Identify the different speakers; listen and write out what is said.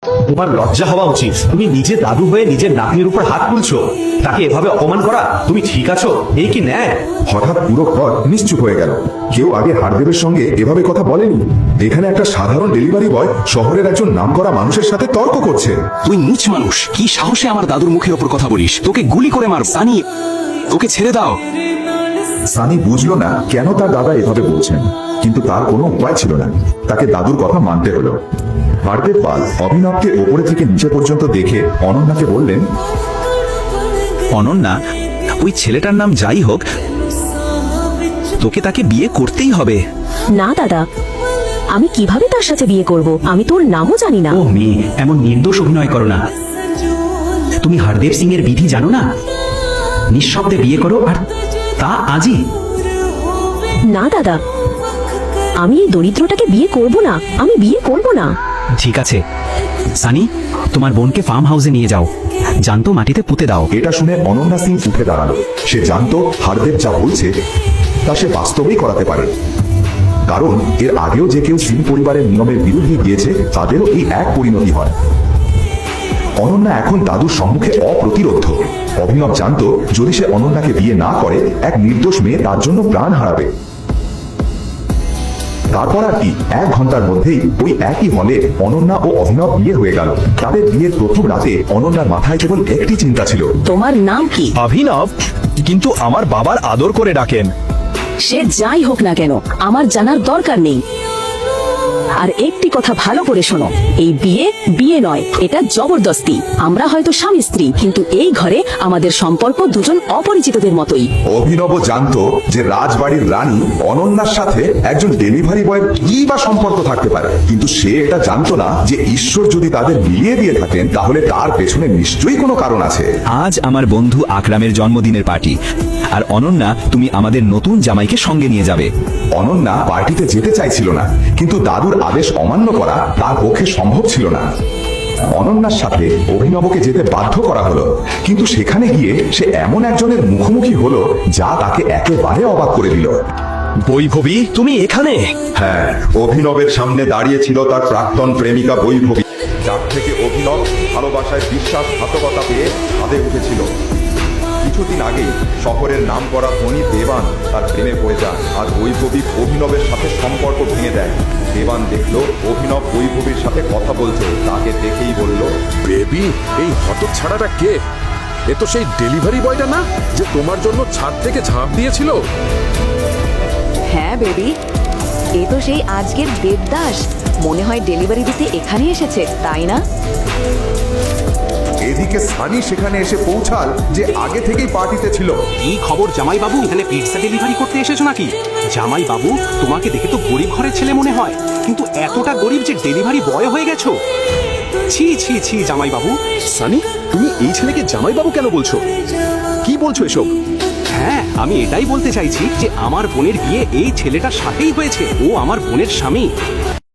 Speaker 1: তোমার লজ্জা হওয়া উচিত। তুমি নিজে দাদু হয়ে নিজের নাতনির উপর হাত তুলছো। তাকে এভাবে অপমান করা, তুমি ঠিক আছো? এই কি ন্যায়?
Speaker 2: হঠাৎ পুরো ঘর নিশ্চুপ হয়ে গেল। কেউ আগে হারদেবের সঙ্গে এভাবে কথা বলেনি। এখানে একটা সাধারণ ডেলিভারি বয় শহরের একজন নামকরা মানুষের সাথে তর্ক করছে।
Speaker 3: তুই নীচ মানুষ, কি সাহসে আমার দাদুর মুখের ওপর কথা বলিস? তোকে গুলি করে মার। সানি, তোকে ছেড়ে দাও।
Speaker 2: সানি বুঝলো না কেন তার দাদা এভাবে বলছেন, কিন্তু তার কোনো উপায় ছিল না। তাকে দাদুর কথা মানতে হলো। হারদেব পাল অভিনবকে ওপরে থেকে নিচে পর্যন্ত দেখে অনন্যাকে বললেন,
Speaker 3: অনন্যা, ওই ছেলেটার নাম যাই হোক, তোকে তাকে বিয়ে করতেই হবে।
Speaker 4: না দাদা, আমি কিভাবে তার সাথে বিয়ে করব? আমি তোর নামও জানি না।
Speaker 1: ও মেয়ে, এমন নির্দোষ অভিনয় করো না। তুমি হরদেব সিং এর বিধি জানো না? নিঃশব্দে বিয়ে করো, আর তা আজই।
Speaker 4: না দাদা, আমি এই দরিদ্রটাকে বিয়ে করব না। আমি বিয়ে করব না।
Speaker 1: ঠিক আছে সানি, তোমার বোনকে ফার্ম হাউসে নিয়ে যাও, জানতো মাটিতে পুঁতে দাও।
Speaker 2: এটা শুনে অনন্যা সিং উঠে দাঁড়ালো। সে জানতো হারদেব যা বলছে তা সে বাস্তবেই করাতে পারে, কারণ এর আগেও যে কেউ সিং পরিবারের নিয়মের বিরুদ্ধে গিয়েছে তাদেরও এই এক পরিণতি হয়। অনন্যা এখন দাদুর সম্মুখে অপ্রতিরোধ্য। অভিনব জানতো যদি সে অনন্যাকে বিয়ে না করে, এক নির্দোষ মেয়ে তার জন্য প্রাণ হারাবে। তারপর আর কি, 1 ঘন্টার মধ্যেই ওই একই হলে অনন্যা ও অভিনব বিয়ে হয়ে গেল। তাদের বিয়ের প্রথম রাতে অনন্যার মাথায় কেবল একটি চিন্তা ছিল।
Speaker 4: তোমার নাম কি?
Speaker 5: অভিনব, কিন্তু আমার বাবার আদর করে ডাকেন।
Speaker 4: সে যাই হোক না কেন, আমার জানার দরকার নেই। আর একটি কথা ভালো করে শোনো, এই বিয়ে বিয়ে নয়, এটা জবরদস্তি। আমরা হয়তো স্বামী স্ত্রী, কিন্তু এই ঘরে আমাদের সম্পর্ক দুজন অপরিচিতদের মতোই।
Speaker 2: অভিনব জানতো যে রাজবাড়ির রানী অনন্যার সাথে একজন ডেলিভারি বয়ের কি বা সম্পর্ক থাকতে পারে, কিন্তু সে এটা জানতো না যে ঈশ্বর যদি তাদের মিলিয়ে দিয়ে থাকেন তাহলে তার পেছনে নিশ্চয়ই কোনো কারণ আছে।
Speaker 3: আজ আমার বন্ধু আকরামের জন্মদিনের পার্টি, আর অনন্যা, তুমি আমাদের নতুন জামাইকে সঙ্গে নিয়ে যাবে।
Speaker 2: অনন্যা পার্টিতে যেতে চাইছিল না, কিন্তু দাদুর আদেশ অমান্য করা তার পক্ষে সম্ভব ছিল না। অনন্যার সাথে অভিনবকে যেতে বাধ্য করা হলো, কিন্তু সেখানে গিয়ে সে এমন একজনের মুখোমুখি হলো যা তাকে একেবারে অবাক করে দিল।
Speaker 5: বৈভবী, তুমি এখানে?
Speaker 2: হ্যাঁ, অভিনবের সামনে দাঁড়িয়ে ছিল তার প্রাক্তন প্রেমিকা বৈভবী, যার থেকে অভিনব ভালোবাসায় বিশ্বাসঘাতকতা পেয়ে ছাদে উঠেছিল। কিছুদিন আগেই শহরের নামকরা ধনী দেবান তার প্রেমে পড়ে যায়, আর বৈভবী অভিনবের সাথে সম্পর্ক ভেঙে দেয়। দেবান দেখলো অভিনব বৈভবীর সাথে কথা বলছে, তাকে দেখেই বলল,
Speaker 6: বেবি, এই হতচ্ছাড়াটা কে? এ তো সেই ডেলিভারি বয়টা না, যে তোমার জন্য ছাদ থেকে ঝাঁপ দিয়েছিল?
Speaker 7: হ্যাঁ বেবি, এ তো সেই আজকের দেবদাস। মনে হয় ডেলিভারি দিতে এখানে এসেছে, তাই না?
Speaker 2: এদিকে সানি সেখানে এসে পৌঁছাল যে আগে থেকেই পার্টিতে ছিল।
Speaker 8: এই খবর জামাই বাবু, এখানে পিৎজা ডেলিভারি করতে এসেছো নাকি? জামাই বাবু, তোমাকে দেখে তো গরিব ঘরের ছেলে মনে হয়, কিন্তু এতটা গরিব যে ডেলিভারি বয় হয়ে গেছো। ছি ছি ছি জামাই বাবু।
Speaker 5: সানি, তুমি এই ছেলেকে জামাইবাবু কেন বলছো? কি বলছো এসব?
Speaker 8: হ্যাঁ, আমি এটাই বলতে চাইছি যে আমার বোনের বিয়ে এই ছেলেটার সাথেই হয়েছে। ও আমার বোনের স্বামী।